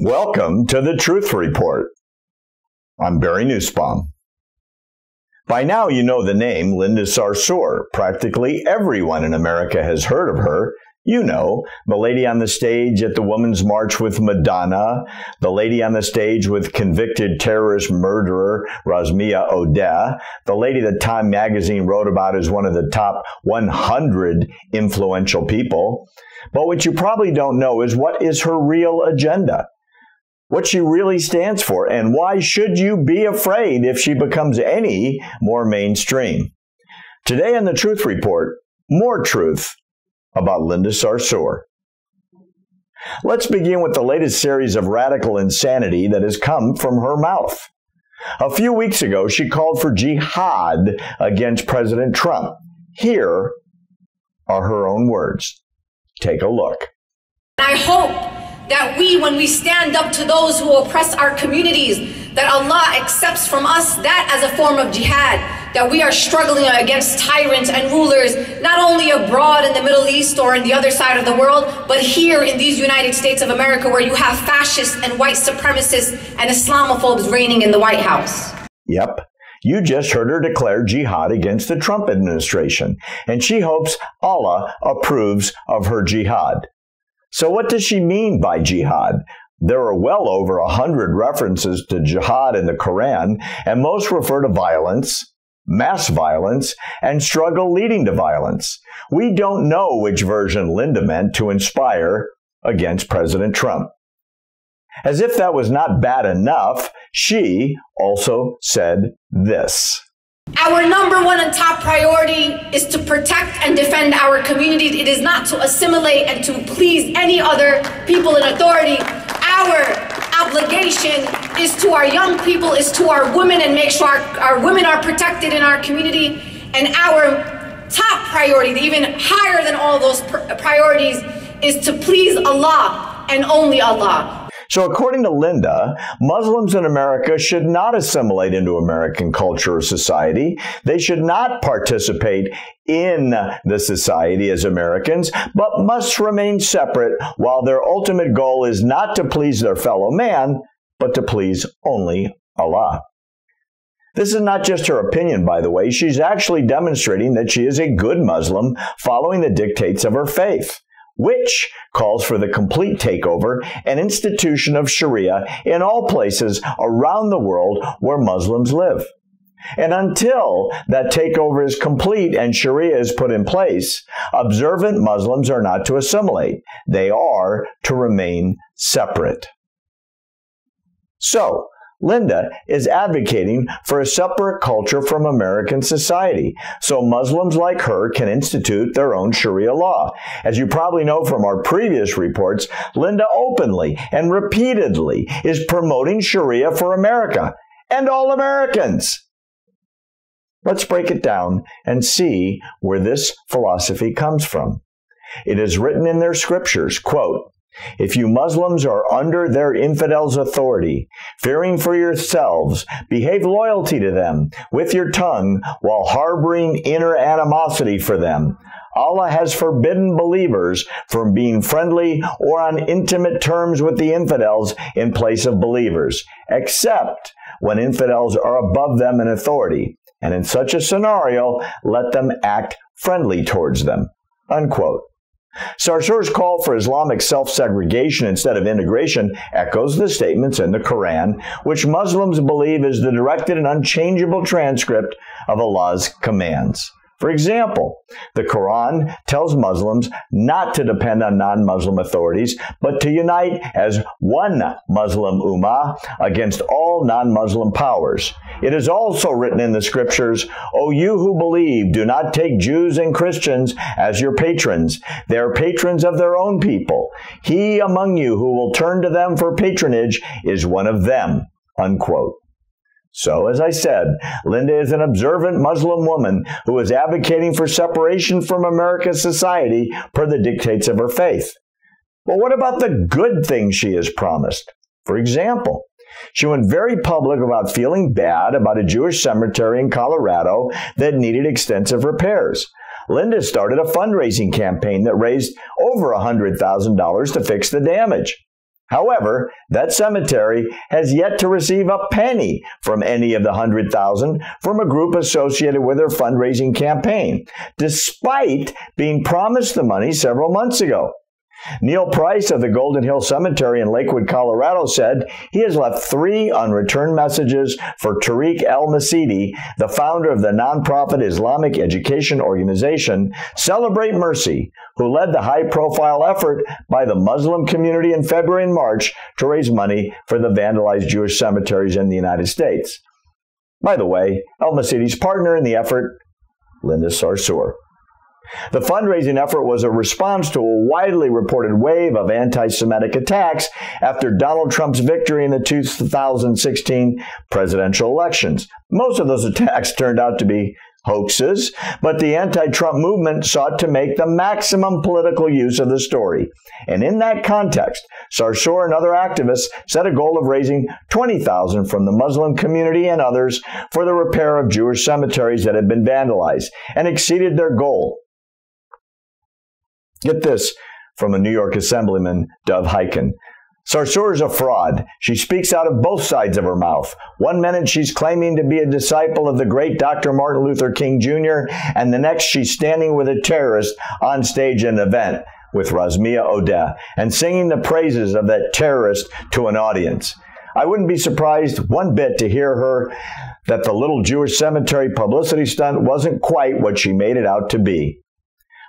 Welcome to the Truth Report. I'm Barry Nussbaum. By now you know the name Linda Sarsour. Practically everyone in America has heard of her. You know, the lady on the stage at the Women's March with Madonna, the lady on the stage with convicted terrorist murderer Rasmia Odeh, the lady that Time magazine wrote about as one of the top 100 influential people. But what you probably don't know is what is her real agenda, what she really stands for, and why should you be afraid if she becomes any more mainstream. Today on the Truth Report, more truth about Linda Sarsour. Let's begin with the latest series of radical insanity that has come from her mouth. A few weeks ago, she called for jihad against President Trump. Here are her own words. Take a look. I hope that when we stand up to those who oppress our communities, that Allah accepts from us that as a form of jihad, that we are struggling against tyrants and rulers, not only abroad in the Middle East or in the other side of the world, but here in these United States of America, where you have fascists and white supremacists and Islamophobes reigning in the White House. Yep. You just heard her declare jihad against the Trump administration, and she hopes Allah approves of her jihad. So what does she mean by jihad? There are well over 100 references to jihad in the Quran, and most refer to violence, mass violence, and struggle leading to violence. We don't know which version Linda meant to inspire against President Trump. As if that was not bad enough, she also said this. Our number one and top priority is to protect and defend our communities. It is not to assimilate and to please any other people in authority. Our obligation is to our young people, is to our women, and make sure our women are protected in our community. And our top priority, even higher than all those priorities, is to please Allah and only Allah. So according to Linda, Muslims in America should not assimilate into American culture or society. They should not participate in the society as Americans, but must remain separate, while their ultimate goal is not to please their fellow man, but to please only Allah. This is not just her opinion, by the way. She's actually demonstrating that she is a good Muslim following the dictates of her faith, which calls for the complete takeover and institution of Sharia in all places around the world where Muslims live. And until that takeover is complete and Sharia is put in place, observant Muslims are not to assimilate. They are to remain separate. So, Linda is advocating for a separate culture from American society, so Muslims like her can institute their own Sharia law. As you probably know from our previous reports, Linda openly and repeatedly is promoting Sharia for America and all Americans. Let's break it down and see where this philosophy comes from. It is written in their scriptures, quote, "If you Muslims are under their infidels' authority, fearing for yourselves, behave loyalty to them with your tongue while harboring inner animosity for them. Allah has forbidden believers from being friendly or on intimate terms with the infidels in place of believers, except when infidels are above them in authority. And in such a scenario, let them act friendly towards them." Unquote. Sarsour's call for Islamic self-segregation instead of integration echoes the statements in the Quran, which Muslims believe is the directed and unchangeable transcript of Allah's commands. For example, the Quran tells Muslims not to depend on non-Muslim authorities, but to unite as one Muslim ummah against all non-Muslim powers. It is also written in the scriptures, "O you who believe, do not take Jews and Christians as your patrons. They are patrons of their own people. He among you who will turn to them for patronage is one of them." Unquote. So, as I said, Linda is an observant Muslim woman who is advocating for separation from America's society per the dictates of her faith. But what about the good things she has promised? For example, she went very public about feeling bad about a Jewish cemetery in Colorado that needed extensive repairs. Linda started a fundraising campaign that raised over $100,000 to fix the damage. However, that cemetery has yet to receive a penny from any of the 100,000 from a group associated with their fundraising campaign, despite being promised the money several months ago. Neil Price of the Golden Hill Cemetery in Lakewood, Colorado said he has left 3 unreturned messages for Tariq El-Masidi, the founder of the nonprofit Islamic education organization Celebrate Mercy, who led the high-profile effort by the Muslim community in February and March to raise money for the vandalized Jewish cemeteries in the United States. By the way, El-Masidi's partner in the effort, Linda Sarsour. The fundraising effort was a response to a widely reported wave of anti-Semitic attacks after Donald Trump's victory in the 2016 presidential elections. Most of those attacks turned out to be hoaxes, but the anti-Trump movement sought to make the maximum political use of the story. And in that context, Sarsour and other activists set a goal of raising $20,000 from the Muslim community and others for the repair of Jewish cemeteries that had been vandalized, and exceeded their goal. Get this from a New York Assemblyman, Dov Hikind. Sarsour is a fraud. She speaks out of both sides of her mouth. One minute she's claiming to be a disciple of the great Dr. Martin Luther King Jr., and the next she's standing with a terrorist on stage at an event with Razmia Odeh and singing the praises of that terrorist to an audience. I wouldn't be surprised one bit to hear her that the little Jewish cemetery publicity stunt wasn't quite what she made it out to be.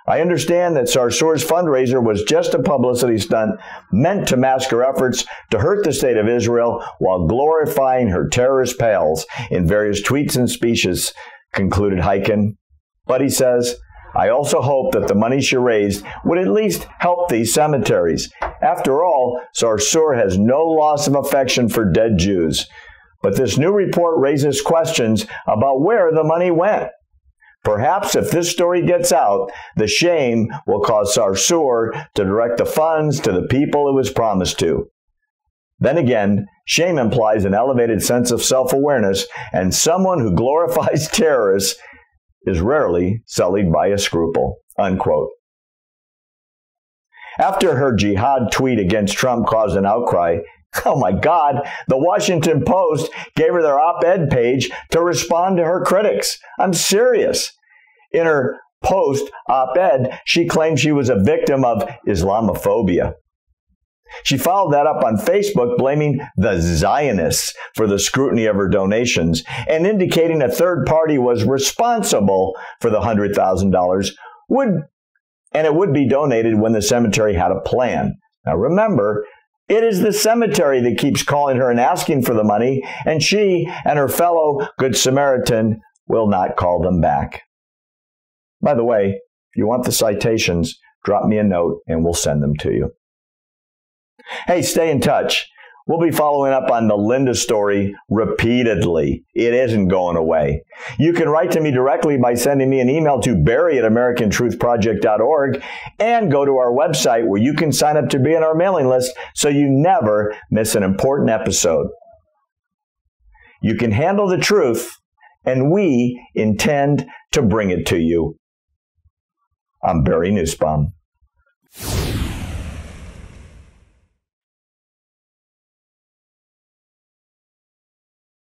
I understand that Sarsour's fundraiser was just a publicity stunt meant to mask her efforts to hurt the state of Israel while glorifying her terrorist pals in various tweets and speeches, concluded Hikind. But he says, I also hope that the money she raised would at least help these cemeteries. After all, Sarsour has no loss of affection for dead Jews. But this new report raises questions about where the money went. Perhaps if this story gets out, the shame will cause Sarsour to direct the funds to the people it was promised to. Then again, shame implies an elevated sense of self-awareness, and someone who glorifies terrorists is rarely sullied by a scruple, unquote. After her Jihad tweet against Trump caused an outcry, oh my God, the Washington Post gave her their OpEd page to respond to her critics. I'm serious. In her post op-ed, she claimed she was a victim of Islamophobia. She followed that up on Facebook, blaming the Zionists for the scrutiny of her donations and indicating a third party was responsible for the $100,000, and it would be donated when the cemetery had a plan. Now remember, it is the cemetery that keeps calling her and asking for the money, and she and her fellow Good Samaritan will not call them back. By the way, if you want the citations, drop me a note and we'll send them to you. Hey, stay in touch. We'll be following up on the Linda story repeatedly. It isn't going away. You can write to me directly by sending me an email to barry@americantruthproject.org and go to our website where you can sign up to be on our mailing list so you never miss an important episode. You can handle the truth, and we intend to bring it to you. I'm Barry Nussbaum.